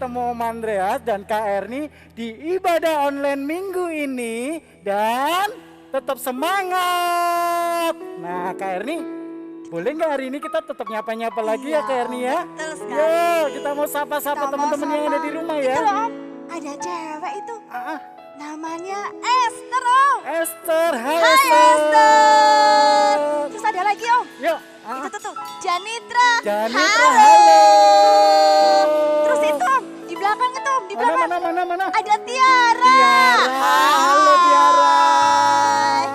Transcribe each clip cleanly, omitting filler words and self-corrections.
ketemu Om Andreas dan Kak Erni di ibadah online minggu ini. Dan tetap semangat. Nah Kak Erni, boleh nggak hari ini kita tetap nyapa-nyapa lagi ya Kak Erni ya? Betul sekali. Yo, kita mau sapa-sapa teman-teman yang ada di rumah ya. Itu loh Om, ada cewek itu. Ah, Namanya Esther Om. Esther, hai Hai Esther. Esther. Terus ada lagi Om. Yuk. Itu tuh Janitra. Janitra, Halo. halo. Terus itu Om, di belakang itu Om, di belakang. Mana? Ada Tiara. Tiara, halo Tiara. Hai.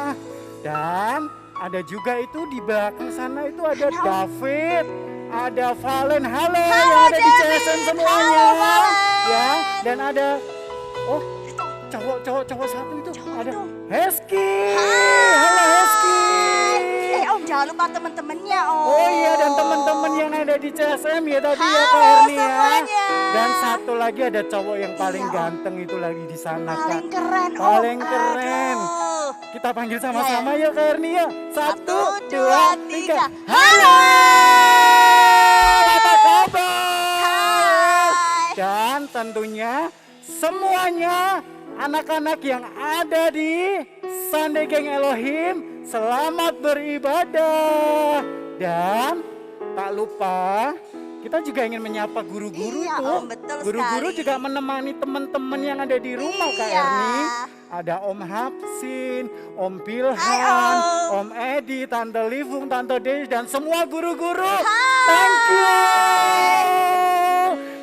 Dan ada juga itu di belakang sana itu ada David, ada Valen, halo yang ada di David. CSN semuanya. Halo, Valen. Ya, dan ada cowok satu itu ada itu. Hesky. Hai. Halo Hesky. Om, jangan lupa teman-temannya Om. Oh iya, dan teman-teman yang ada di CSM ya tadi ya Kak Halo Erni ya. semuanya. Dan satu lagi ada cowok yang paling Iya, Om. ganteng itu lagi di sana Kak. Paling keren Om. Paling keren. Aduh. Kita panggil sama-sama yuk Kak Erni ya. 1, 2, 3. Halo. Apa kabar? Hai. Dan tentunya semuanya anak-anak yang ada di Sunday Gang Elohim, selamat beribadah. Dan tak lupa kita juga ingin menyapa guru-guru Iya, tuh. Om, betul Guru-guru sekali. juga menemani teman-teman yang ada di rumah Kak Iya. Erni. Ada Om Hapsin, Om Pilhan, Hai, Om Om. Edi, Tante Livung, Tante Deis, dan semua guru-guru. Hai. Thank you.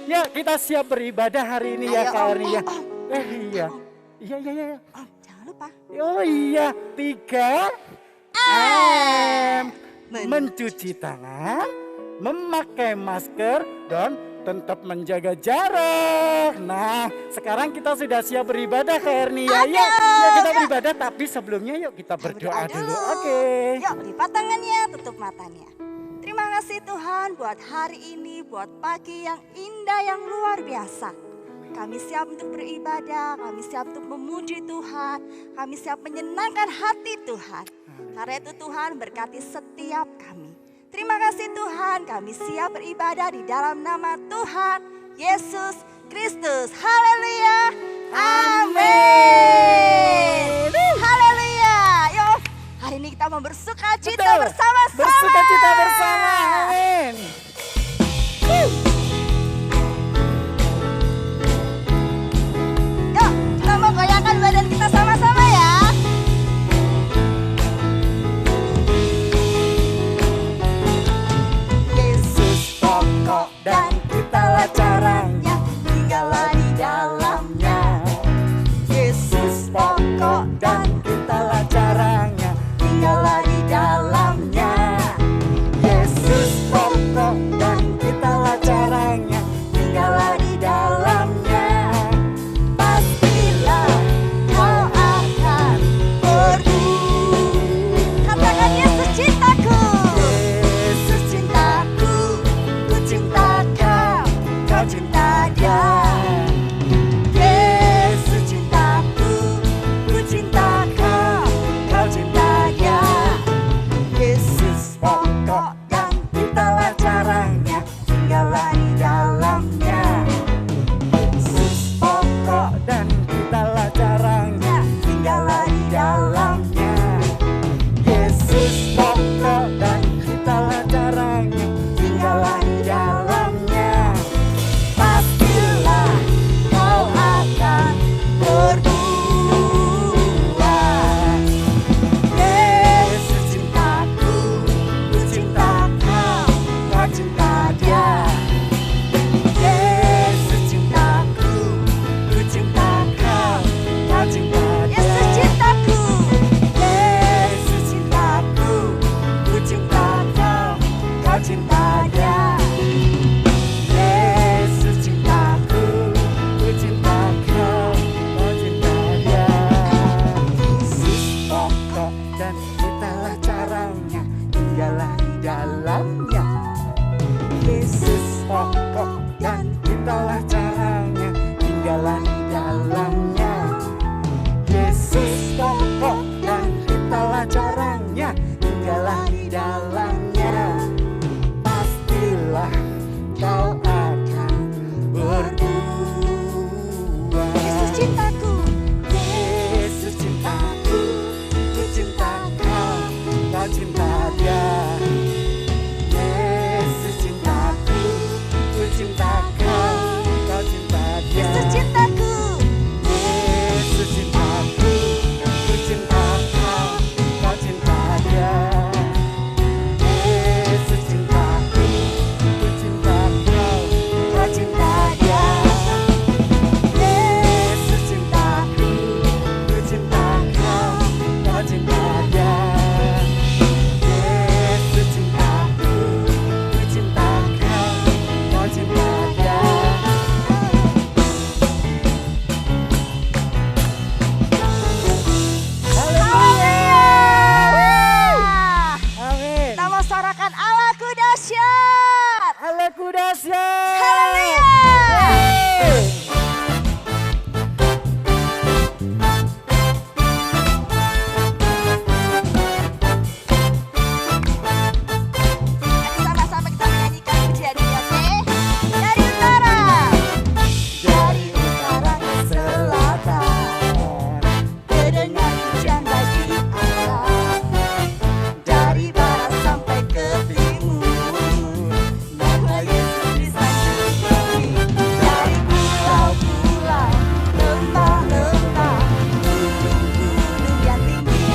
Ya, kita siap beribadah hari ini ya Ayo, Kak Om. Erni ya. Om. Iya. Iya. Om, jangan lupa. Oh iya, 3 M. Mencuci tangan, memakai masker, dan tetap menjaga jarak. Nah, sekarang kita sudah siap beribadah Kak Erni ya. Ayo, Ya, kita ya. beribadah, tapi sebelumnya yuk kita berdoa dulu. Oke. Yuk, lipat tangannya, tutup matanya. Terima kasih Tuhan buat hari ini, buat pagi yang indah, yang luar biasa. Kami siap untuk beribadah, kami siap untuk memuji Tuhan, kami siap menyenangkan hati Tuhan. Karena itu Tuhan berkati setiap kami. Terima kasih Tuhan, kami siap beribadah di dalam nama Tuhan Yesus Kristus. Haleluya. Amin. Haleluya. Yuk, hari ini kita mau bersuka cita Betul. bersama-sama. Bersuka cita bersama. Amin. Yuk, kita mau goyangkan badan kita sama-sama ya. Yesus pokok dan kitalah caranya, tinggallah di dalamnya. Yesus pokok dan Kitalah caranya, tinggallah di dalamnya. Yesus pokok dan kitalah caranya, Tinggallah di dalamnya. Pastilah kau akan pergi. Katakan Yesus cintaku. Yesus cintaku, ku cinta kau. katakan Allahku dahsyat. Allahku dahsyat. Haleluya. Sama-sama kita menyanyikan pujian ini, oke? Dari utara. Dari utara ke selatan, terdengar pujian bagi Allah. Dari barat sampai ke timur, nama Yesus disanjung tinggi. Dari pulau-pulau, lembah-lembah, gunung-gunung yang tinggi,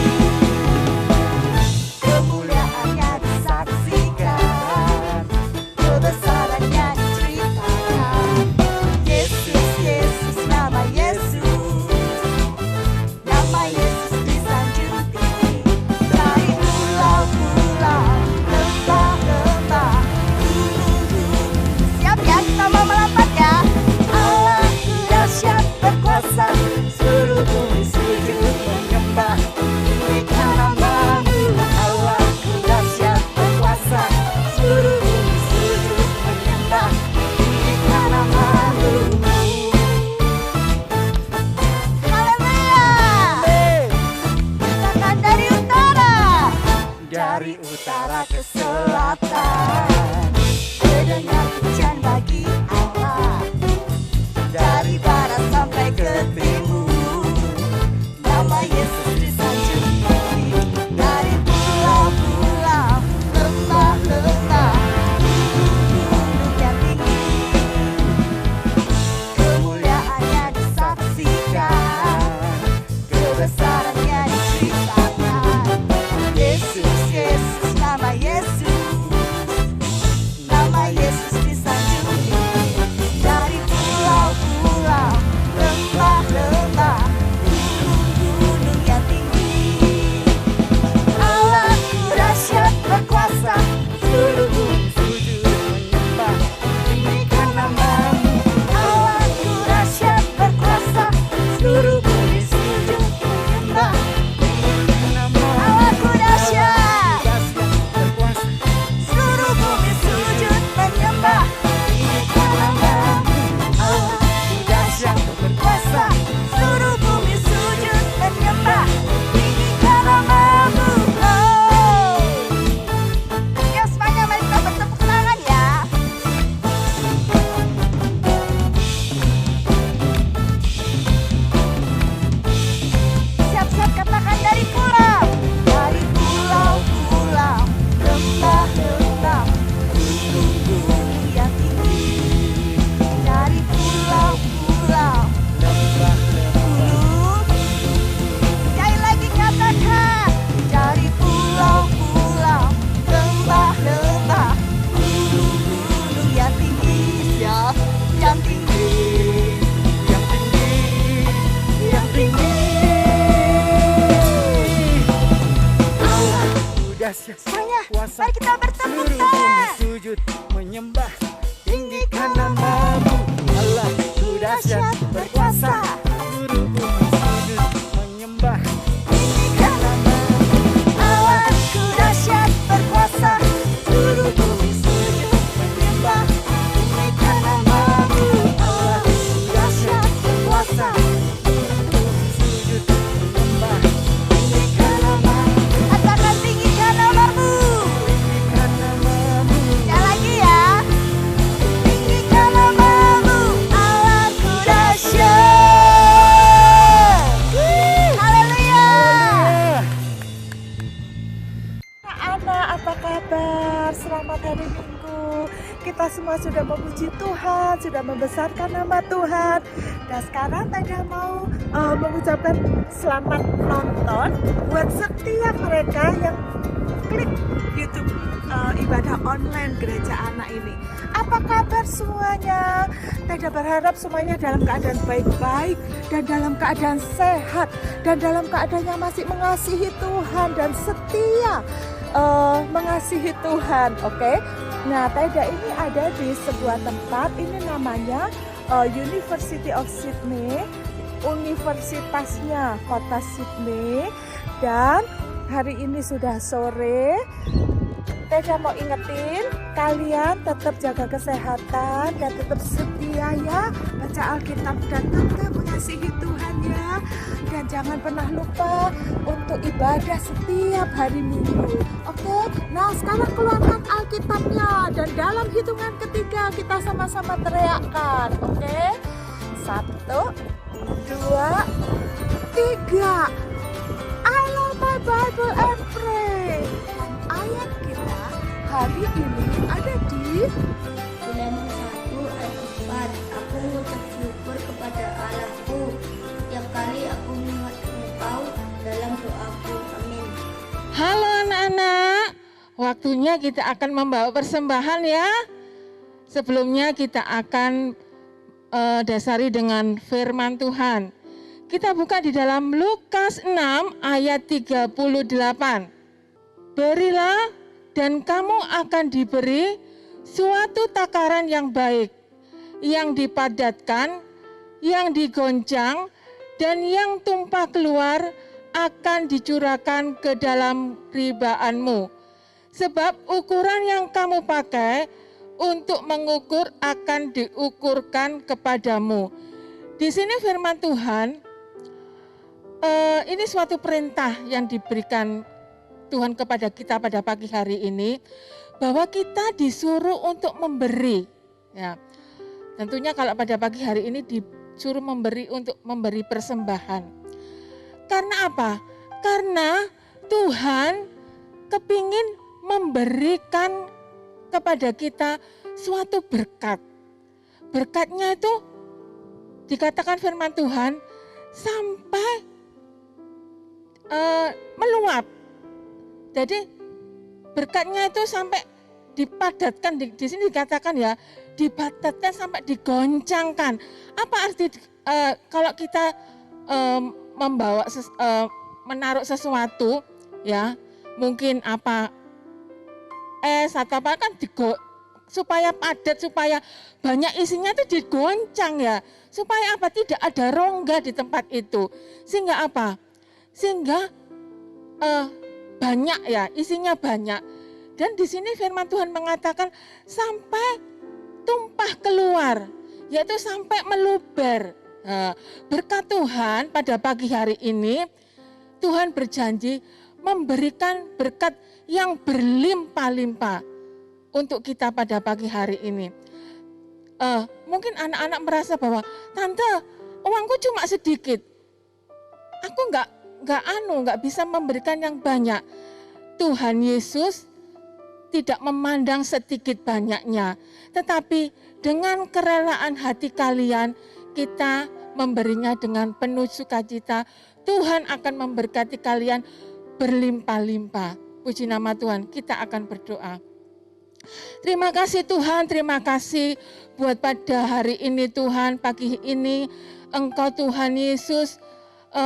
kemuliaannya disaksikan, kebesarannya diceritakan. Yesus, Yesus, nama Yesus, nama Yesus disanjung tinggi. Dari pulau-pulau, lembah-lembah, gunung-gunung. Siap ya, kita mau melompat ya. Allahku dahsyat berkuasa, seluruh bumi sujud menyembah. Tinggikan namamu. Allahku dahsyat berkuasa, seluruh bumi sujud menyembah. Tinggikan namamu. Haleluya. Katakan dari utara. Dari utara ke selatan, terdengar pujian bagi Allah. Dari barat sampai ke timur, nama Yesus disanjung tinggi. Dari pulau-pulau, lembah-lembah, gunung-gunung yang tinggi, kemuliaannya disaksikan, kebesarannya diceritakan. Yesus, Yesus, nama Yesus, nama Yesus disanjung tinggi. Dari pulau-pulau, lembah-lembah, gunung-gunung yang tinggi, Allahku dahsyat berkuasa, seluruh bumi Sujud menyembah. tinggikan namamu. Allahku dahsyat berkuasa, seluruh bumi sujud menyembah. Allahku dahsyat, Dahsyat berkuasa. seluruh bumi sujud menyembah. Tinggikan namamu. Allahku dahsyat berkuasa, seluruh bumi sujud menyembah. Tinggikan namamu. Oh. Ya semuanya, mari kita bertepuk tangan ya. Siap-siap katakan dari pulau. Dari pulau-pulau, lembah-lembah, gunung-gunung yang tinggi. Dari pulau-pulau, gunung. Sekali lagi katakan. Dari pulau-pulau, lembah-lembah, gunung-gunung yang tinggi. Ya, yang tinggi, Yang tinggi, yang tinggi. Allahku dahsyat Semuanya, berkuasa. mari kita bertepuk Seluruh bumi tangan. sujud menyembah. Tinggikan namamu. Allahku dahsyat berkuasa. Seluruh bumi sujud menyembah. Tinggikan namamu. Allahku dahsyat berkuasa, seluruh bumi sujud menyembah. Tinggikan namamu. Allahku dahsyat berkuasa, Sujud menyembah. tinggikan namamu. Katakan tinggikan namamu. Tinggikan namamu. Sekali lagi ya. Tinggikan namamu. Allahku dahsyat. Haleluya. Anak-anak, apa kabar? Selamat hari Minggu. Kita semua sudah memuji Tuhan, sudah membesarkan nama Tuhan. Dan sekarang Tenda mau mengucapkan selamat nonton buat setiap mereka yang klik YouTube ibadah online gereja anak ini. Apa kabar semuanya? Tenda berharap semuanya dalam keadaan baik-baik dan dalam keadaan sehat dan dalam keadaan yang masih mengasihi Tuhan dan setia mengasihi Tuhan. Oke? Nah, Tenda ini ada di sebuah tempat, ini namanya University of Sydney, universitasnya kota Sydney. Dan hari ini sudah sore, Taida mau ingetin, kalian tetap jaga kesehatan dan tetap setia ya, baca Alkitab dan tetap mengasihi Tuhan ya. Dan jangan pernah lupa untuk ibadah setiap hari Minggu. Oke, nah sekarang keluarkan Alkitabnya dan dalam hitungan ketiga kita sama-sama teriakkan. Oke, 1, 2, 3. I love my Bible and pray. Dan ayat kita hari ini ada di Bilangan 1 ayat 4. Aku mengucap syukur kepada Allahku setiap kali aku mengingat Engkau dalam doaku. Amin. Halo anak-anak, waktunya kita akan membawa persembahan ya. Sebelumnya kita akan dasari dengan firman Tuhan. Kita buka di dalam Lukas 6 ayat 38. Berilah dan kamu akan diberi suatu takaran yang baik, yang dipadatkan, yang digoncang, dan yang tumpah keluar akan dicurahkan ke dalam ribaanmu. Sebab ukuran yang kamu pakai untuk mengukur akan diukurkan kepadamu. Di sini firman Tuhan, ini suatu perintah yang diberikan Tuhan kepada kita pada pagi hari ini, bahwa kita disuruh untuk memberi. Ya, tentunya kalau pada pagi hari ini disuruh memberi untuk memberi persembahan. Karena apa? Karena Tuhan kepingin memberikan kepada kita suatu berkat. Berkatnya itu dikatakan firman Tuhan sampai meluap. Jadi berkatnya itu sampai dipadatkan, di sini dikatakan ya, dipadatkan sampai digoncangkan. Apa arti kalau kita membawa menaruh sesuatu ya, mungkin apa es atau apa kan supaya padat, supaya banyak isinya itu digoncang ya, supaya apa, tidak ada rongga di tempat itu, sehingga apa, sehingga banyak ya, isinya banyak. Dan di sini firman Tuhan mengatakan sampai tumpah keluar, yaitu sampai meluber. Berkat Tuhan pada pagi hari ini, Tuhan berjanji memberikan berkat yang berlimpah-limpah untuk kita pada pagi hari ini. Mungkin anak-anak merasa bahwa, Tante, uangku cuma sedikit, aku nggak bisa memberikan yang banyak. Tuhan Yesus tidak memandang sedikit banyaknya, tetapi dengan kerelaan hati kalian, kita memberinya dengan penuh sukacita. Tuhan akan memberkati kalian berlimpah-limpah. Puji nama Tuhan, kita akan berdoa. Terima kasih Tuhan, terima kasih buat pada hari ini Tuhan, pagi ini Engkau Tuhan Yesus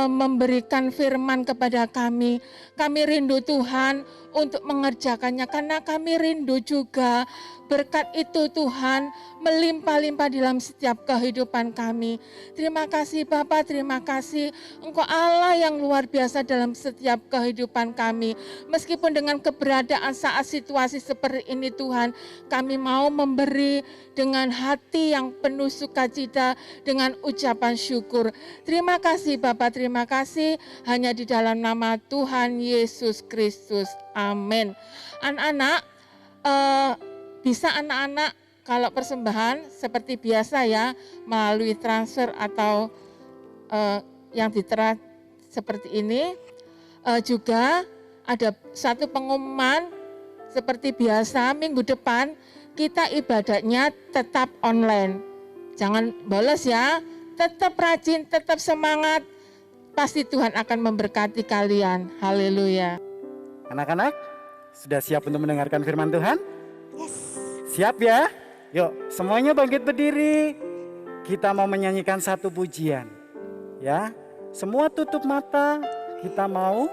memberikan firman kepada kami. Kami rindu Tuhan untuk mengerjakannya, karena kami rindu juga berkat itu Tuhan melimpah-limpah dalam setiap kehidupan kami. Terima kasih Bapa, terima kasih Engkau Allah yang luar biasa dalam setiap kehidupan kami. Meskipun dengan keberadaan saat situasi seperti ini Tuhan, kami mau memberi dengan hati yang penuh sukacita, dengan ucapan syukur. Terima kasih Bapa, terima kasih hanya di dalam nama Tuhan Yesus Kristus. Amin. Anak-anak, bisa anak-anak kalau persembahan seperti biasa ya, melalui transfer atau yang diterah seperti ini. Juga ada satu pengumuman seperti biasa, minggu depan kita ibadahnya tetap online. Jangan bolos ya, tetap rajin, tetap semangat. Pasti Tuhan akan memberkati kalian. Haleluya. Anak-anak, sudah siap untuk mendengarkan firman Tuhan? Yes. Siap ya? Yuk, semuanya bangkit berdiri. Kita mau menyanyikan satu pujian. Ya, semua tutup mata. Kita mau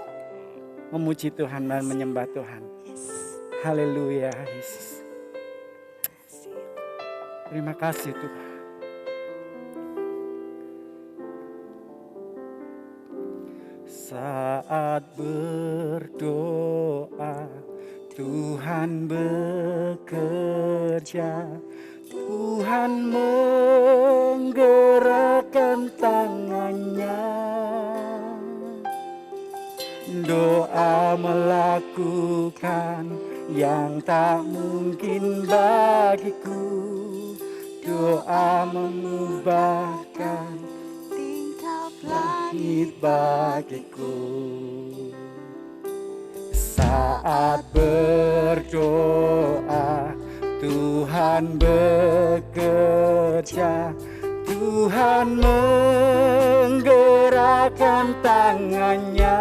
memuji Tuhan dan menyembah Tuhan. Yes. Haleluya, Yesus. Terima kasih Tuhan. Saat berdoa Tuhan bekerja, Tuhan menggerakkan tangannya. Doa melakukan yang tak mungkin bagiku. Doa mengubahkan tingkah langit bagiku. Saat berdoa, Tuhan bekerja, Tuhan menggerakkan tangannya.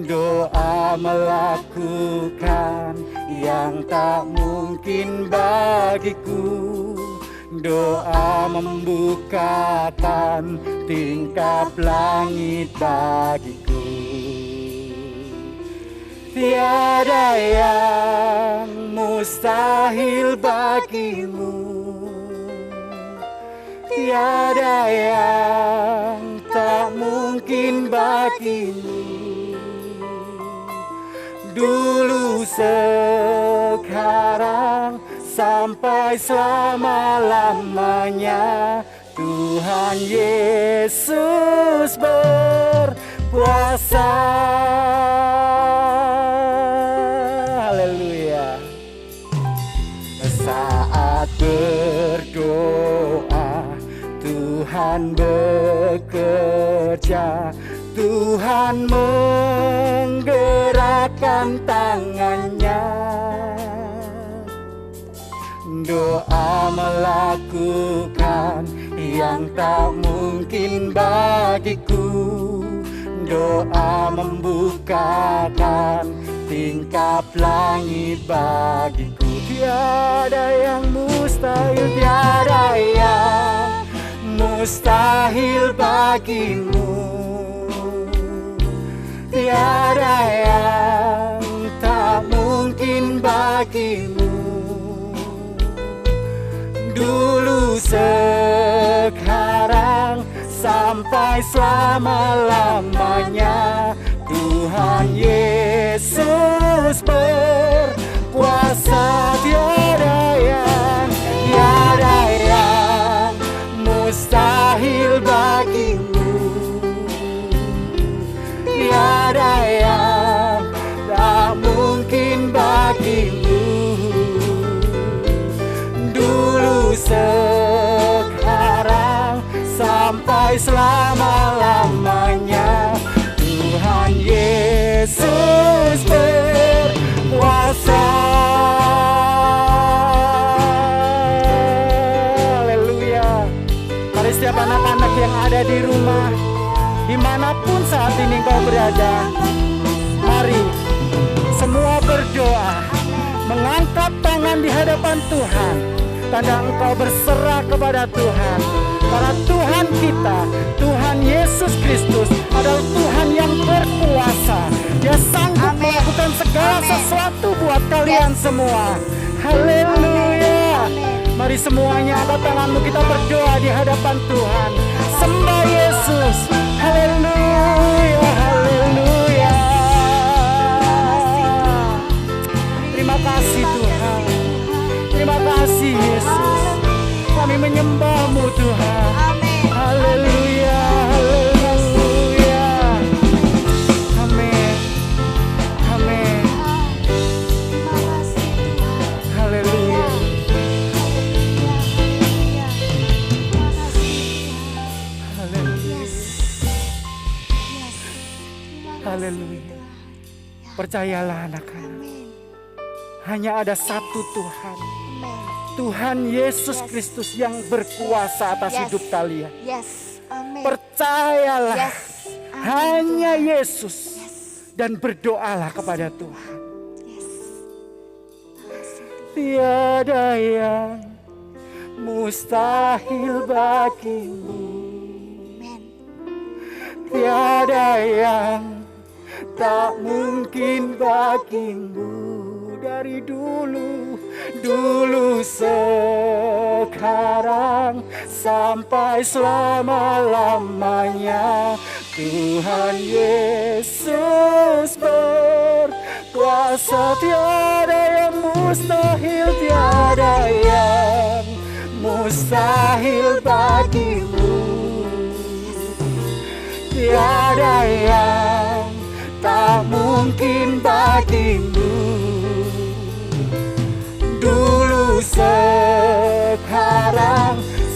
Doa melakukan yang tak mungkin bagiku. Doa membukakan tingkap langit bagiku. Tiada yang mustahil bagimu, tiada yang tak mungkin bagimu. Dulu, sekarang, sampai selama-lamanya, Tuhan Yesus berkuasa. Haleluya. Saat berdoa, Tuhan bekerja, Tuhan menggerakkan tangannya. Doa melakukan yang tak mungkin bagiku. Doa membukakan tingkap langit bagiku. Tiada yang mustahil, tiada yang mustahil bagimu. Tiada yang tak mungkin bagimu. Dulu, sekarang, sampai selama-lamanya, Tuhan Yesus berkuasa. Tiada yang mustahil bagimu. Tiada yang tak mungkin bagimu. Dulu, sekarang, sampai selama-lamanya, Tuhan Yesus berkuasa. Haleluya. Mari setiap anak-anak yang ada di rumah, dimanapun saat ini kau berada, mari semua berdoa, mengangkat tangan di hadapan Tuhan, tanda engkau berserah kepada Tuhan. Karena Tuhan kita, Tuhan Yesus Kristus adalah Tuhan yang berkuasa. Dia sanggup melakukan segala sesuatu buat kalian semua. Haleluya. Mari semuanya angkat tanganmu, kita berdoa di hadapan Tuhan. Sembah Yesus. Haleluya, haleluya. Terima kasih Tuhan. Terima kasih Yesus. Kami menyembah-Mu Tuhan. Haleluya, haleluya. Amin. Amin. Haleluya. Haleluya. Haleluya. Percayalah anak-anak, hanya ada satu Tuhan, Tuhan Yesus Kristus yang berkuasa atas hidup kalian. Percayalah, hanya Yesus, dan berdoalah kepada Tuhan. Tiada yang mustahil bagimu. Tiada yang tak mungkin bagimu. dari dulu, dulu sekarang sampai selama-lamanya. Tuhan Yesus berkuasa, tiada yang mustahil, tiada yang mustahil bagimu. Tiada yang tak mungkin bagimu. Dulu sekarang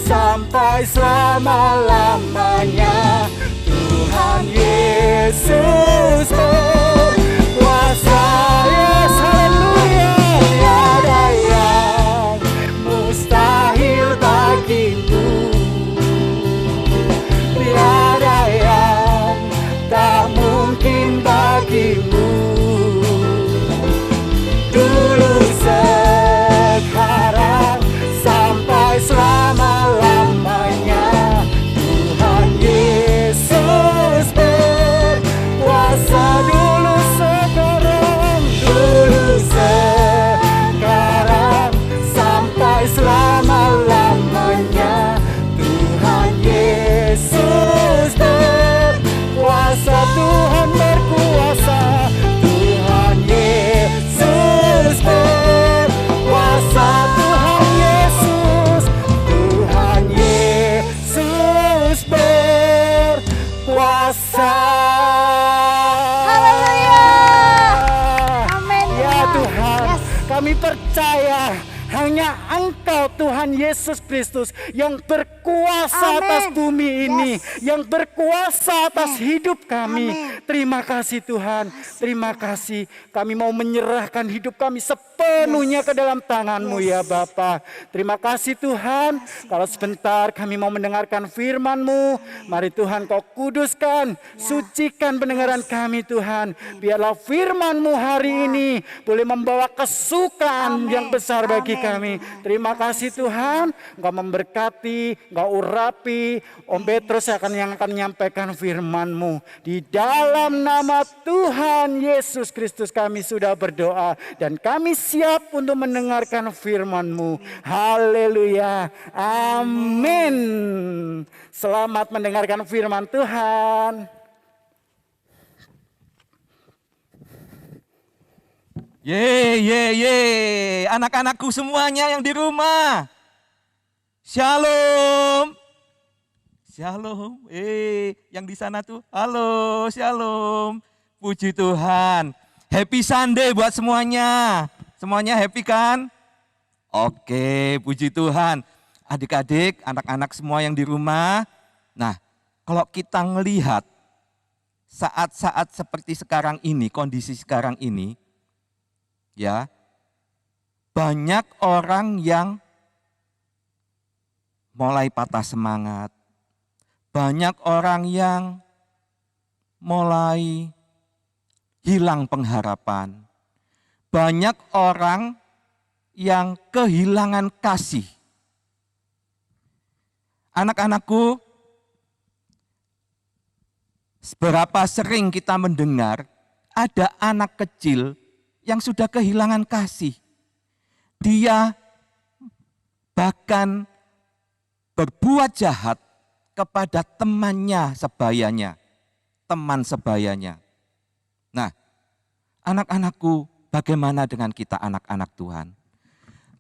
sampai selama-lamanya. Tuhan Yesus berkuasa. Yes, haleluya. Tiada yang mustahil bagimu. Tiada yang tak mungkin bagimu. Dulu sekarang sampai selama-lamanya. Tuhan Yesus berkuasa. Dulu sekarang, dulu sekarang sampai selama-lamanya. Tuhan Yesus berkuasa. Tuhan berkuasa. Tuhan Yesus berkuasa. Tuhan Yesus, Tuhan Yesus berkuasa. Haleluya. Amin. Ya Tuhan, Yes. kami percaya hanya Engkau Tuhan Yesus Kristus yang berkuasa Amin. atas bumi ini, Yes. yang berkuasa atas hidup kami. Amin. Terima kasih Tuhan, terima kasih. Kami mau menyerahkan hidup kami sepenuhnya ke dalam tangan-Mu ya Bapa. Terima kasih Tuhan, kalau sebentar kami mau mendengarkan firman-Mu. Mari Tuhan Kau kuduskan, sucikan pendengaran kami Tuhan. Biarlah firman-Mu hari ini boleh membawa kesukaan Amin. yang besar bagi Amin. kami. Terima kasih Tuhan, Engkau memberkati, Engkau urapi. Om Petrus yang akan menyampaikan firman-Mu. Di dalam nama Tuhan Yesus Kristus kami sudah berdoa. Dan kami siap untuk mendengarkan firman-Mu. Haleluya. Amin. Selamat mendengarkan firman Tuhan. Ye, anak-anakku semuanya yang di rumah. Shalom. Shalom. Yang di sana tuh, halo, shalom. Puji Tuhan. Happy Sunday buat semuanya. Semuanya happy kan? Oke, puji Tuhan. Adik-adik, anak-anak semua yang di rumah. Nah, kalau kita ngelihat saat-saat seperti sekarang ini, kondisi sekarang ini, ya, banyak orang yang mulai patah semangat. Banyak orang yang mulai hilang pengharapan. Banyak orang yang kehilangan kasih. Anak-anakku, seberapa sering kita mendengar ada anak kecil yang sudah kehilangan kasih. Dia bahkan berbuat jahat kepada temannya sebayanya, teman sebayanya. Nah, anak-anakku, bagaimana dengan kita anak-anak Tuhan?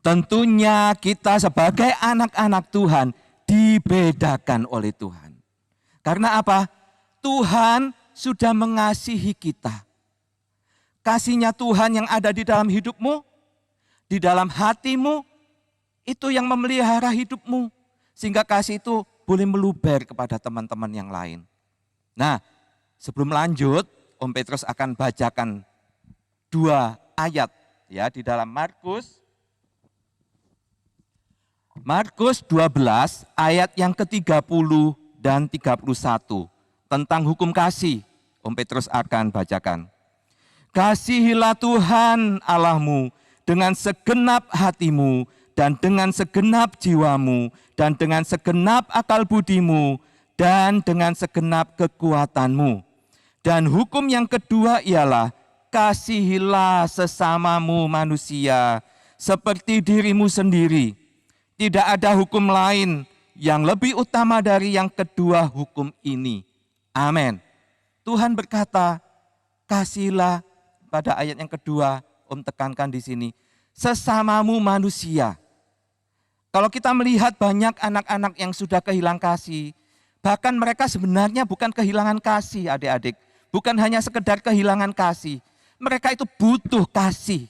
Tentunya kita sebagai anak-anak Tuhan dibedakan oleh Tuhan. Karena apa? Tuhan sudah mengasihi kita. Kasihnya Tuhan yang ada di dalam hidupmu, di dalam hatimu, itu yang memelihara hidupmu. Sehingga kasih itu boleh meluber kepada teman-teman yang lain. Nah, sebelum lanjut, Om Petrus akan bacakan 2 ayat ya di dalam Markus 12 ayat yang ke-30 dan 31 tentang hukum kasih. Om Petrus akan bacakan. Kasihilah Tuhan Allahmu dengan segenap hatimu dan dengan segenap jiwamu dan dengan segenap akal budimu dan dengan segenap kekuatanmu. Dan hukum yang kedua ialah kasihilah sesamamu manusia seperti dirimu sendiri. Tidak ada hukum lain yang lebih utama dari yang kedua hukum ini. Amin. Tuhan berkata, kasihilah, pada ayat yang kedua, Om tekankan di sini, sesamamu manusia. Kalau kita melihat banyak anak-anak yang sudah kehilangan kasih, bahkan mereka sebenarnya bukan kehilangan kasih adik-adik, bukan hanya sekedar kehilangan kasih, mereka itu butuh kasih.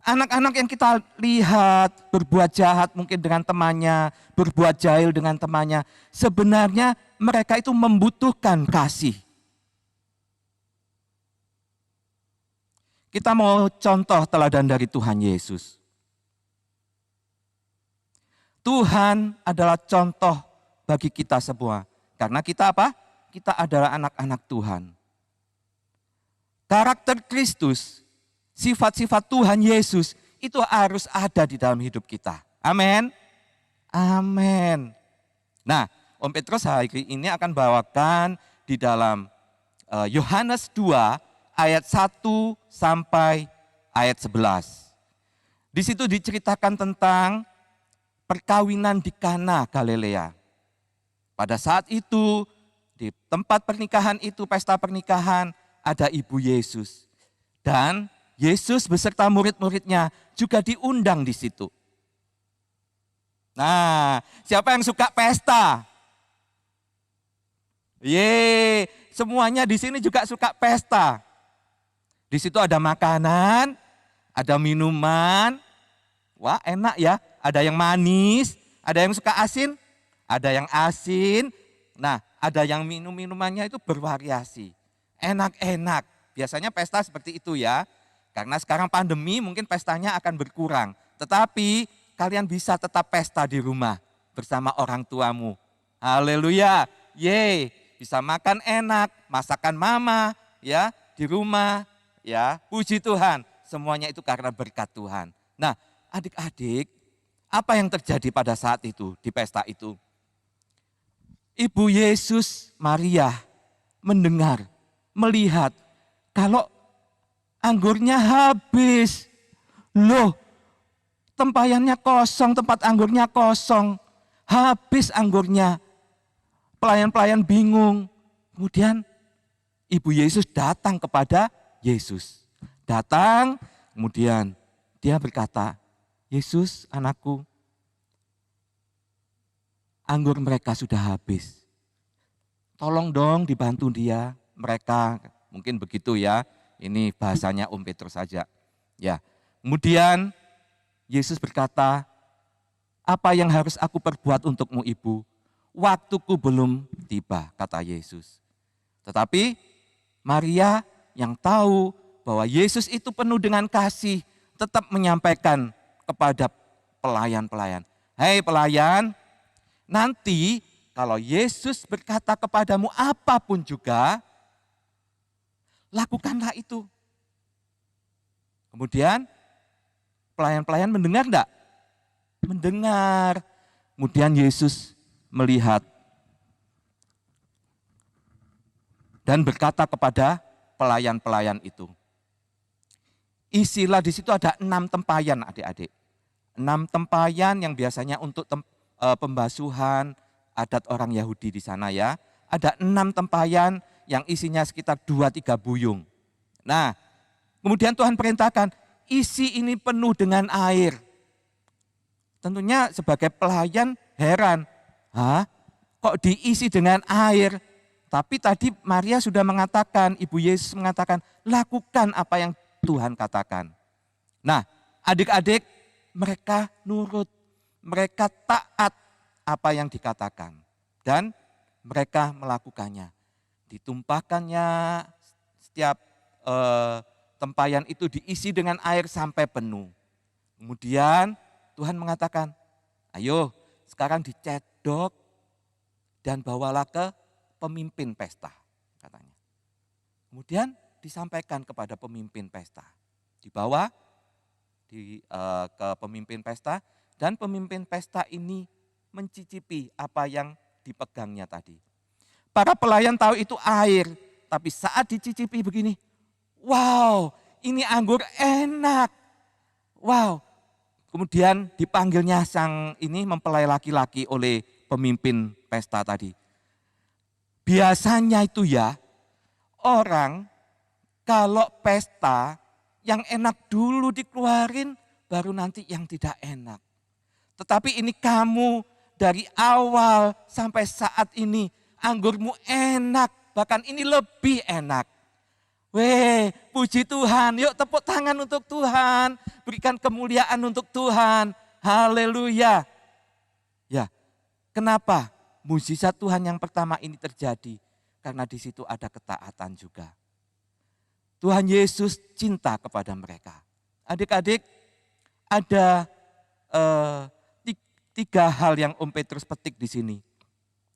Anak-anak yang kita lihat berbuat jahat mungkin dengan temannya, berbuat jahil dengan temannya, sebenarnya mereka itu membutuhkan kasih. Kita mau contoh teladan dari Tuhan Yesus. Tuhan adalah contoh bagi kita semua. Karena kita apa? Kita adalah anak-anak Tuhan. Karakter Kristus, sifat-sifat Tuhan Yesus itu harus ada di dalam hidup kita. Amin. Amin. Nah, Om Petrus hari ini akan bawakan di dalam Yohanes 2 ayat 1 sampai ayat 11. Di situ diceritakan tentang perkawinan di Kana Galilea. Pada saat itu, di tempat pernikahan itu, pesta pernikahan, ada ibu Yesus. Dan Yesus beserta murid-muridnya juga diundang di situ. Nah, siapa yang suka pesta? Semuanya di sini juga suka pesta. Di situ ada makanan, ada minuman. Wah, enak ya. Ada yang manis, ada yang suka asin, ada yang asin. Nah, ada yang minumannya itu bervariasi. Enak-enak. Biasanya pesta seperti itu ya. Karena sekarang pandemi mungkin pestanya akan berkurang. Tetapi kalian bisa tetap pesta di rumah bersama orang tuamu. Haleluya. Bisa makan enak, masakan mama ya di rumah ya. Puji Tuhan. Semuanya itu karena berkat Tuhan. Nah, adik-adik, apa yang terjadi pada saat itu di pesta itu? Ibu Yesus Maria mendengar, melihat kalau anggurnya habis. Loh, tempayannya kosong, tempat anggurnya kosong. Habis anggurnya. Pelayan-pelayan bingung. Kemudian Ibu Yesus datang kepada Yesus. Datang, kemudian dia berkata, Yesus anakku, anggur mereka sudah habis. Tolong dong dibantu dia, mereka mungkin begitu ya. Ini bahasanya Om Petrus saja. Ya. Kemudian Yesus berkata, apa yang harus aku perbuat untukmu ibu? Waktuku belum tiba, kata Yesus. Tetapi Maria yang tahu bahwa Yesus itu penuh dengan kasih, tetap menyampaikan kepada pelayan-pelayan. Hei pelayan, nanti kalau Yesus berkata kepadamu apapun juga, lakukanlah itu. Kemudian pelayan-pelayan mendengar enggak? Mendengar. Kemudian Yesus melihat dan berkata kepada pelayan-pelayan itu. Isilah di situ ada 6 tempayan adik-adik. 6 tempayan yang biasanya untuk pembasuhan adat orang Yahudi di sana ya. Ada 6 tempayan yang isinya sekitar 2-3 buyung. Nah, kemudian Tuhan perintahkan, isi ini penuh dengan air. Tentunya sebagai pelayan heran, kok diisi dengan air? Tapi tadi Maria sudah mengatakan, Ibu Yesus mengatakan, lakukan apa yang Tuhan katakan. Nah, adik-adik mereka nurut, mereka taat apa yang dikatakan. Dan mereka melakukannya. Ditumpahkannya setiap tempayan itu diisi dengan air sampai penuh. Kemudian Tuhan mengatakan, ayo sekarang dicedok dan bawalah ke pemimpin pesta, katanya. Kemudian disampaikan kepada pemimpin pesta. Dibawa ke pemimpin pesta dan pemimpin pesta ini mencicipi apa yang dipegangnya tadi. Para pelayan tahu itu air, tapi saat dicicipi begini, wow, ini anggur enak. Wow. Kemudian dipanggilnya sang ini mempelai laki-laki oleh pemimpin pesta tadi. Biasanya itu ya, orang kalau pesta yang enak dulu dikeluarin, baru nanti yang tidak enak. Tetapi ini kamu dari awal sampai saat ini, anggurmu enak, bahkan ini lebih enak. Weh, puji Tuhan, yuk tepuk tangan untuk Tuhan, berikan kemuliaan untuk Tuhan, haleluya. Ya, kenapa mujizat Tuhan yang pertama ini terjadi? Karena di situ ada ketaatan juga. Tuhan Yesus cinta kepada mereka. Adik-adik, ada 3 hal yang Om Petrus petik di sini.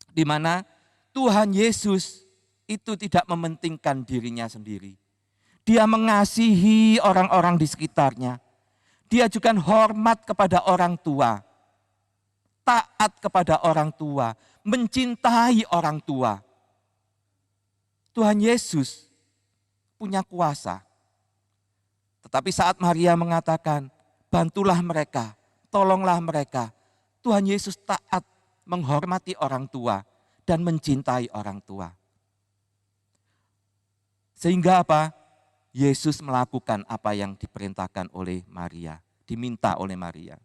Di mana Tuhan Yesus itu tidak mementingkan dirinya sendiri. Dia mengasihi orang-orang di sekitarnya. Dia juga hormat kepada orang tua. Taat kepada orang tua. Mencintai orang tua. Tuhan Yesus punya kuasa. Tetapi saat Maria mengatakan, bantulah mereka, tolonglah mereka. Tuhan Yesus taat menghormati orang tua dan mencintai orang tua. Sehingga apa? Yesus melakukan apa yang diperintahkan oleh Maria, diminta oleh Maria.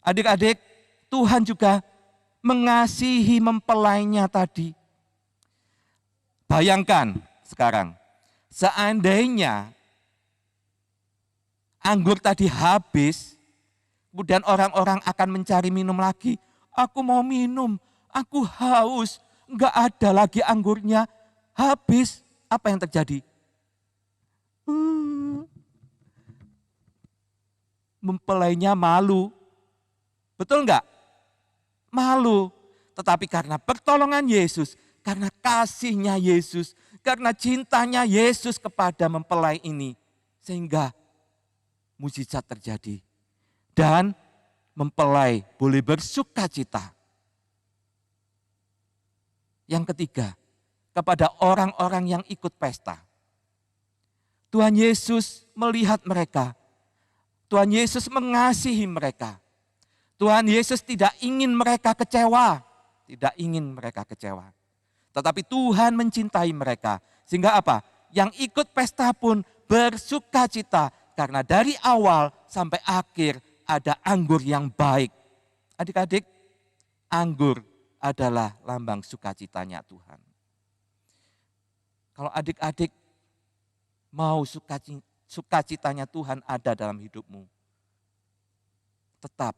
Adik-adik, Tuhan juga mengasihi mempelainya tadi. Bayangkan sekarang, seandainya anggur tadi habis, kemudian orang-orang akan mencari minum lagi. Aku mau minum, aku haus, enggak ada lagi anggurnya, habis. Apa yang terjadi? Mempelainya malu. Betul enggak? Malu. Tetapi karena pertolongan Yesus, karena kasihnya Yesus, karena cintanya Yesus kepada mempelai ini, sehingga mujizat terjadi. Dan mempelai boleh bersuka cita. Yang ketiga, kepada orang-orang yang ikut pesta. Tuhan Yesus melihat mereka. Tuhan Yesus mengasihi mereka. Tuhan Yesus tidak ingin mereka kecewa. Tidak ingin mereka kecewa. Tetapi Tuhan mencintai mereka. Sehingga apa? Yang ikut pesta pun bersuka cita. Karena dari awal sampai akhir ada anggur yang baik. Adik-adik, anggur adalah lambang sukacitanya Tuhan. Kalau adik-adik mau sukacitanya Tuhan ada dalam hidupmu, tetap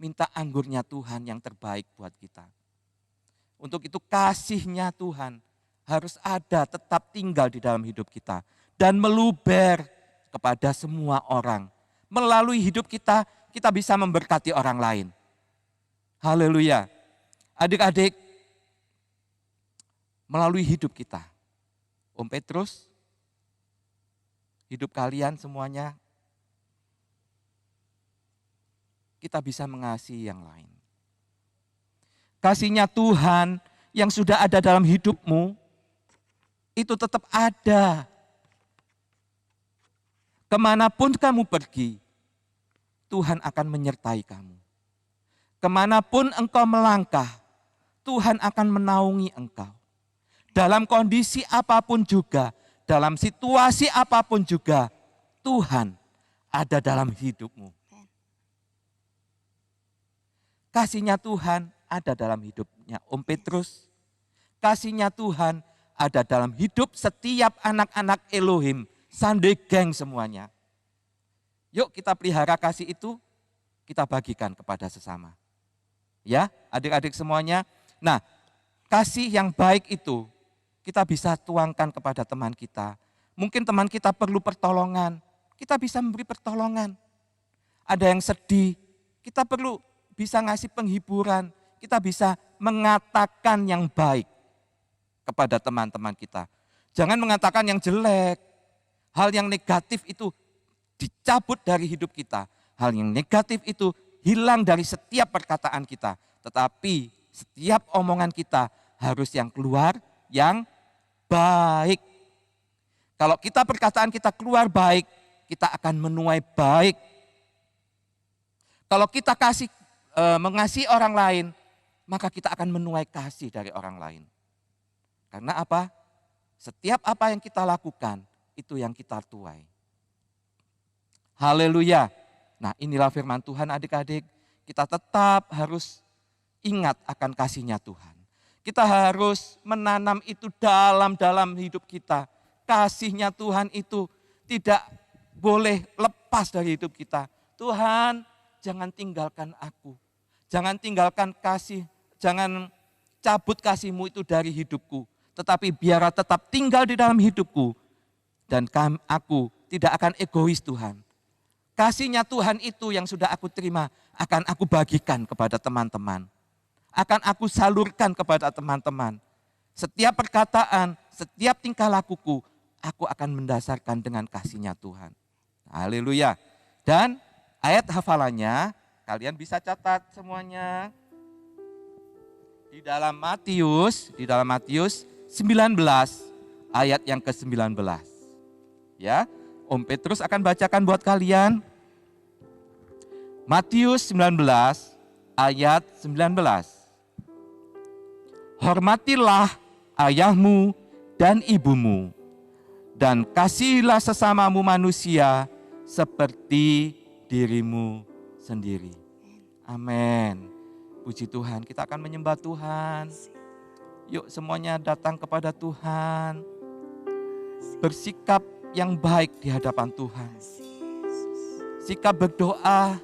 minta anggurnya Tuhan yang terbaik buat kita. Untuk itu kasihnya Tuhan harus ada, tetap tinggal di dalam hidup kita. Dan meluber kepada semua orang. Melalui hidup kita, kita bisa memberkati orang lain. Haleluya. Adik-adik, melalui hidup kita, Om Petrus, hidup kalian semuanya, kita bisa mengasihi yang lain. Kasihnya Tuhan yang sudah ada dalam hidupmu, itu tetap ada. Kemanapun kamu pergi, Tuhan akan menyertai kamu. Kemanapun engkau melangkah, Tuhan akan menaungi engkau. Dalam kondisi apapun juga, dalam situasi apapun juga, Tuhan ada dalam hidupmu. Kasihnya Tuhan ada dalam hidupnya Om Petrus. Kasihnya Tuhan ada dalam hidup setiap anak-anak Elohim, Sunday Gang semuanya. Yuk kita pelihara kasih itu, kita bagikan kepada sesama. Ya, adik-adik semuanya. Nah, kasih yang baik itu kita bisa tuangkan kepada teman kita. Mungkin teman kita perlu pertolongan, kita bisa memberi pertolongan. Ada yang sedih, kita perlu bisa ngasih penghiburan, kita bisa mengatakan yang baik kepada teman-teman kita. Jangan mengatakan yang jelek, hal yang negatif itu dicabut dari hidup kita. Hal yang negatif itu hilang dari setiap perkataan kita. Tetapi setiap omongan kita harus yang keluar, yang baik. Kalau kita perkataan kita keluar baik, kita akan menuai baik. Kalau kita mengasihi orang lain, maka kita akan menuai kasih dari orang lain. Karena apa? Setiap apa yang kita lakukan, itu yang kita tuai. Haleluya. Nah, inilah firman Tuhan adik-adik. Kita tetap harus ingat akan kasih-Nya Tuhan. Kita harus menanam itu dalam hidup kita. Kasih-Nya Tuhan itu tidak boleh lepas dari hidup kita. Tuhan, jangan tinggalkan aku. Jangan tinggalkan kasih, jangan cabut kasih-Mu itu dari hidupku. Tetapi biar tetap tinggal di dalam hidupku. Dan aku tidak akan egois Tuhan. Kasih-Nya Tuhan itu yang sudah aku terima akan aku bagikan kepada teman-teman. Akan aku salurkan kepada teman-teman. Setiap perkataan, setiap tingkah lakuku, aku akan mendasarkan dengan kasih-Nya Tuhan. Haleluya. Dan ayat hafalannya, kalian bisa catat semuanya. Di dalam Matius 19 ayat yang ke-19. Ya, Om Petrus akan bacakan buat kalian. Matius 19 ayat 19. Hormatilah ayahmu dan ibumu, dan kasihilah sesamamu manusia seperti dirimu sendiri. Amin. Puji Tuhan, kita akan menyembah Tuhan. Yuk semuanya datang kepada Tuhan. Bersikap yang baik di hadapan Tuhan. Sikap berdoa,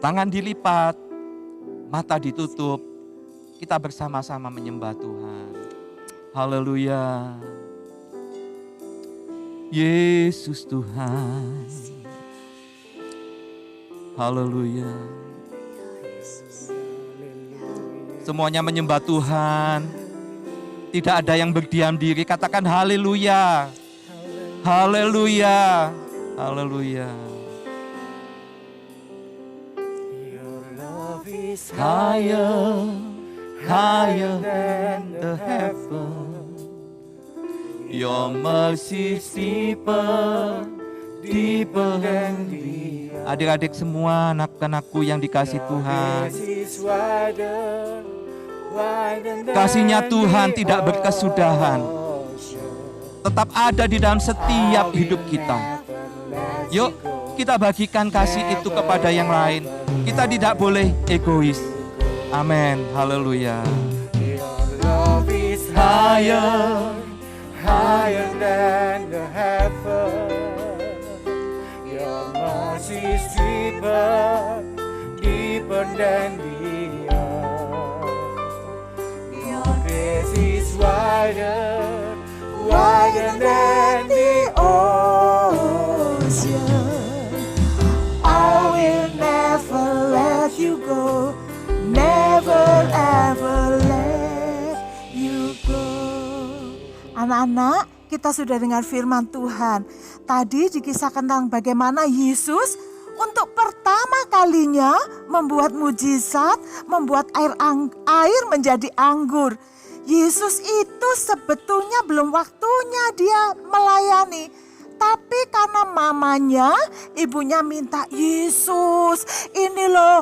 tangan dilipat, mata ditutup. Kita bersama-sama menyembah Tuhan. Haleluya. Yesus Tuhan. Haleluya. Semuanya menyembah Tuhan. Tidak ada yang berdiam diri. Katakan haleluya. Haleluya. Haleluya. Higher, higher than the heaven. Your mercy is deeper, deeper than the earth. Adik-adik semua, anak-anakku yang dikasih Tuhan. Kasih-Nya Tuhan tidak berkesudahan. Tetap ada di dalam setiap hidup kita. Yuk, kita bagikan kasih itu kepada yang lain. Kita tidak boleh egois. Amin. Haleluya. Higher, higher than the heaven. Your mercy is deeper, deeper than the earth. Your grace is wider, wider than the ocean. I will never let you go, never ever let you go. Anak-anak, kita sudah dengar firman Tuhan. Tadi dikisahkan tentang bagaimana Yesus untuk pertama kalinya membuat mujizat, membuat air menjadi anggur. Yesus itu sebetulnya belum waktunya dia melayani. Tapi karena mamanya, ibunya minta, Yesus ini loh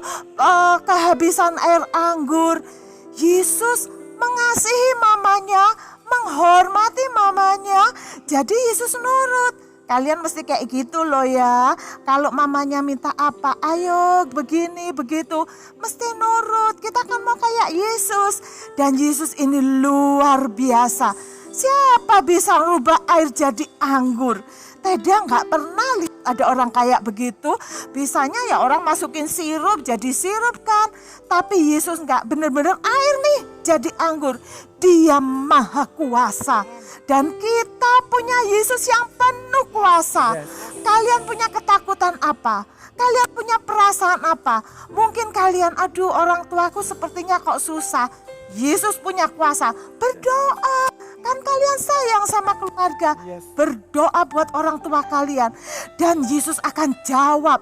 kehabisan air anggur. Yesus mengasihi mamanya, menghormati mamanya. Jadi Yesus nurut. Kalian mesti kayak gitu loh ya. Kalau mamanya minta apa, ayo begini, begitu. Mesti nurut, kita kan mau kayak Yesus. Dan Yesus ini luar biasa. Siapa bisa rubah air jadi anggur? Teda nggak pernah lihat ada orang kayak begitu. Bisanya ya orang masukin sirup jadi sirup kan. Tapi Yesus nggak, bener-bener air nih jadi anggur. Dia maha kuasa. Dan kita punya Yesus yang penuh kuasa. Kalian punya ketakutan apa? Kalian punya perasaan apa? Mungkin kalian, aduh orang tuaku sepertinya kok susah. Yesus punya kuasa. Berdoa. Kan kalian sayang sama keluarga. Berdoa buat orang tua kalian. Dan Yesus akan jawab.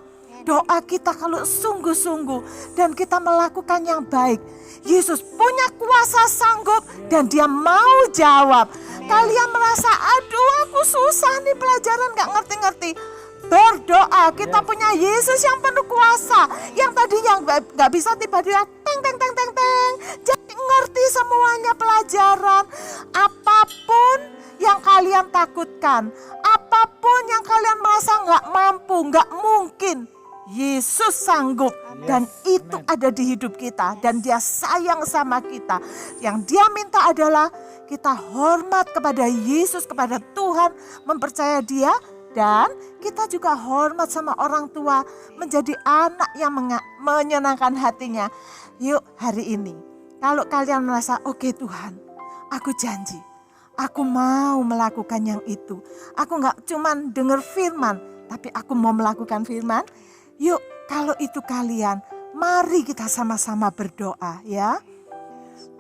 doa kita kalau sungguh-sungguh dan kita melakukan yang baik, Yesus punya kuasa sanggup dan dia mau jawab. Kalian merasa, aduh aku susah nih pelajaran gak ngerti-ngerti. Berdoa, kita punya Yesus yang penuh kuasa. Yang tadinya gak bisa tiba-tiba teng. Jadi ngerti semuanya pelajaran. Apapun yang kalian takutkan, apapun yang kalian merasa gak mampu, gak mungkin, Yesus sanggup dan itu ada di hidup kita dan dia sayang sama kita. Yang dia minta adalah kita hormat kepada Yesus, kepada Tuhan, mempercaya dia dan kita juga hormat sama orang tua, menjadi anak yang menyenangkan hatinya. Yuk hari ini kalau kalian merasa oke Tuhan, aku janji, aku mau melakukan yang itu. Aku gak cuman dengar firman, tapi aku mau melakukan firman. Yuk, kalau itu kalian, mari kita sama-sama berdoa ya.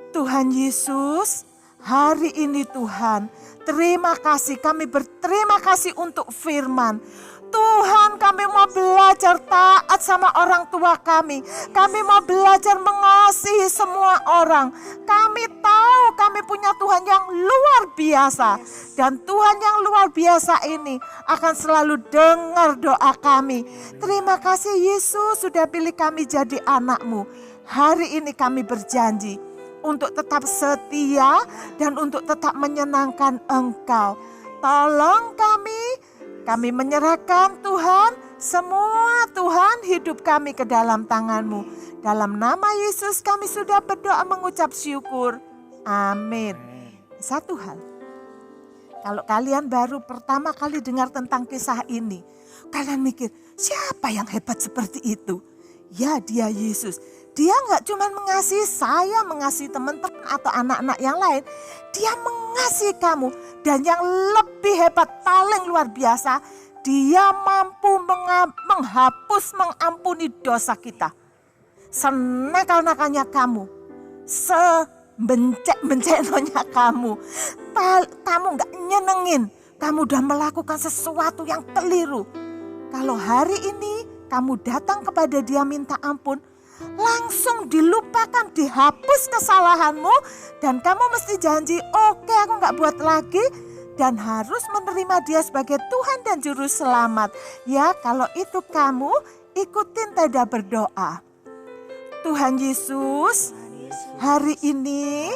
Tuhan Yesus, hari ini Tuhan, terima kasih, kami berterima kasih untuk firman. Tuhan, kami mau belajar taat sama orang tua kami. Kami mau belajar mengasihi semua orang. Kami tahu kami punya Tuhan yang luar biasa. Dan Tuhan yang luar biasa ini akan selalu dengar doa kami. Terima kasih Yesus sudah pilih kami jadi anak-Mu. Hari ini kami berjanji untuk tetap setia dan untuk tetap menyenangkan Engkau. Tolong kami menyerahkan Tuhan, semua Tuhan hidup kami ke dalam tangan-Mu. Dalam nama Yesus kami sudah berdoa mengucap syukur. Amin. Satu hal, kalau kalian baru pertama kali dengar tentang kisah ini, kalian mikir, siapa yang hebat seperti itu? Ya, dia Yesus. Dia gak cuma mengasihi saya, mengasihi teman-teman atau anak-anak yang lain. Dia mengasihi kamu. Dan yang lebih hebat, paling luar biasa, dia mampu menghapus, mengampuni dosa kita. Senakal-nakalnya kamu, sebencek-benceknya kamu gak nyenengin. Kamu udah melakukan sesuatu yang keliru. Kalau hari ini kamu datang kepada dia minta ampun, langsung dilupakan, dihapus kesalahanmu dan kamu mesti janji, oke, aku gak buat lagi dan harus menerima dia sebagai Tuhan dan Juru Selamat. Ya, kalau itu kamu ikutin tanda berdoa. Tuhan Yesus, hari ini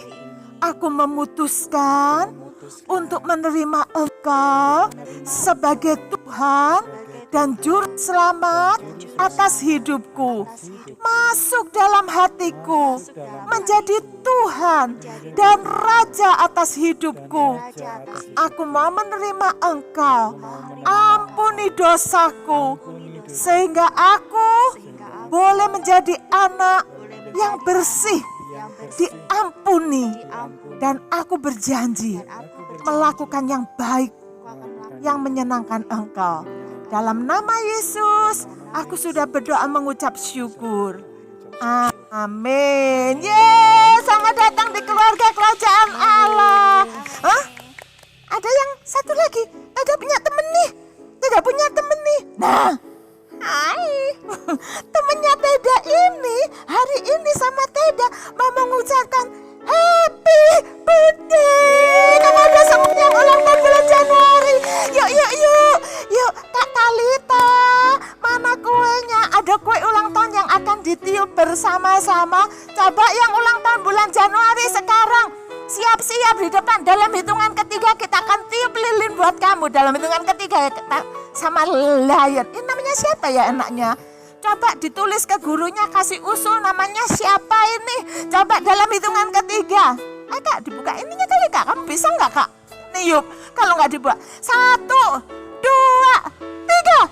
aku memutuskan untuk menerima Engkau sebagai Tuhan dan Juru Selamat atas hidupku. Masuk dalam hatiku, menjadi Tuhan dan Raja atas hidupku. Aku mau menerima Engkau, ampuni dosaku, sehingga aku boleh menjadi anak yang bersih, diampuni. Dan aku berjanji melakukan yang baik, yang menyenangkan Engkau. Dalam nama Yesus, aku sudah berdoa mengucap syukur. Amin. Yeay, selamat datang di keluarga kerajaan Allah. Hah? Ada yang satu lagi, tidak punya temen nih. Nah, hai, temennya Teda ini, hari ini sama Teda mau mengucapkan happy birthday. Kamu ada semuanya ulang tahun bulan Januari. Yuk, Kak Talita, mana kuenya? Ada kue ulang tahun yang akan ditiup bersama-sama. Coba yang ulang tahun bulan Januari sekarang. Siap-siap di depan. Dalam hitungan ketiga kita akan tiup lilin buat kamu. Dalam hitungan ketiga ya, sama Lion. Ini namanya siapa ya anaknya? Coba ditulis ke gurunya, kasih usul namanya siapa ini. Coba dalam hitungan ketiga. Kak, dibuka ininya kali Kak. Kamu bisa nggak Kak? Niup. Kalau nggak dibuka. 1, 2, 3.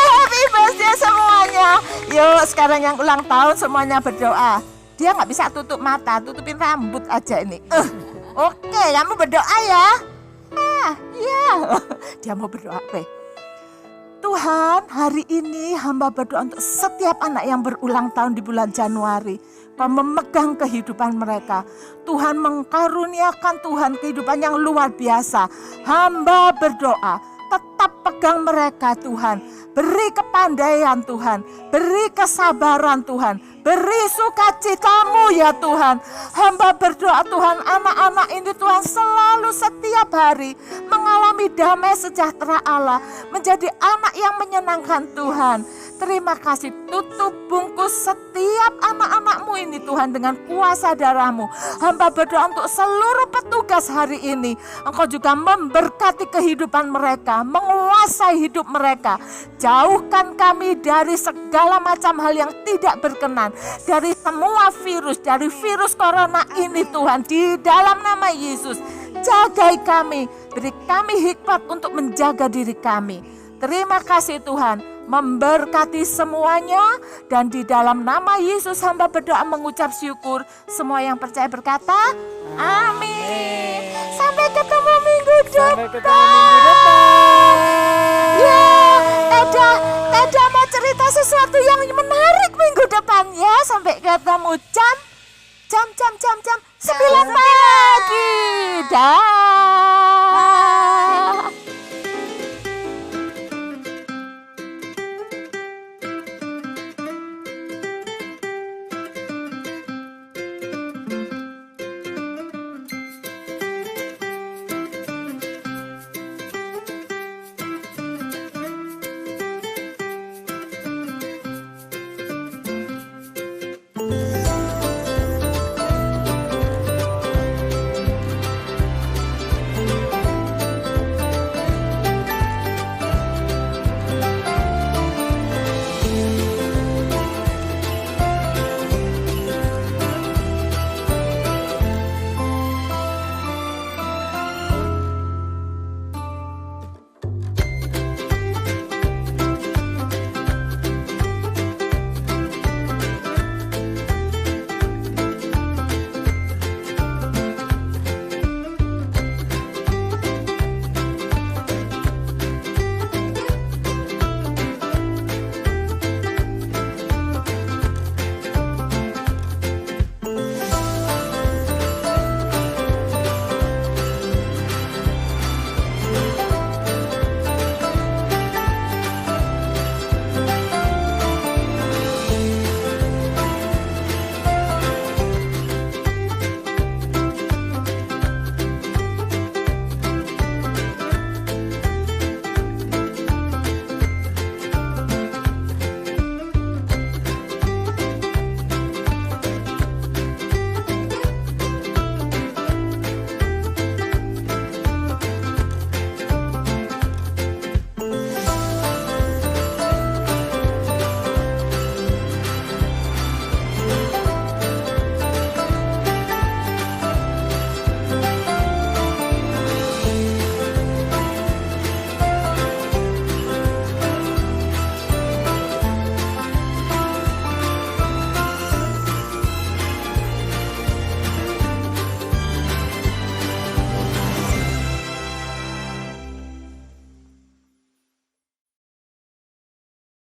Happy birthday semuanya. Yuk sekarang yang ulang tahun semuanya berdoa. Dia nggak bisa tutup mata, tutupin rambut aja ini. Oke, kamu berdoa ya. Iya. Dia mau berdoa. Oke. Tuhan, hari ini hamba berdoa untuk setiap anak yang berulang tahun di bulan Januari. Kau memegang kehidupan mereka. Tuhan mengkaruniakan Tuhan kehidupan yang luar biasa. Hamba berdoa, tetap pegang pegang mereka Tuhan. Beri kepandaian Tuhan, beri kesabaran Tuhan, beri sukacitamu ya Tuhan. Hamba berdoa Tuhan, anak-anak ini Tuhan selalu setiap hari mengalami damai sejahtera Allah, menjadi anak yang menyenangkan Tuhan. Terima kasih, tutup bungkus setiap anak-anakmu ini Tuhan dengan kuasa darah-Mu. Hamba berdoa untuk seluruh petugas hari ini, Engkau juga memberkati kehidupan mereka, menguasai hidup mereka. Jauhkan kami dari segala macam hal yang tidak berkenan, dari semua virus, dari virus corona ini Tuhan, di dalam nama Yesus. Jagai kami, beri kami hikmat untuk menjaga diri kami. Terima kasih Tuhan, memberkati semuanya, dan di dalam nama Yesus hamba berdoa mengucap syukur. Semua yang percaya berkata amin. Sampai ketemu minggu depan. Ya, Teda mau cerita sesuatu yang menarik minggu depan ya. Sampai ketemu jam 9 pagi. Dah.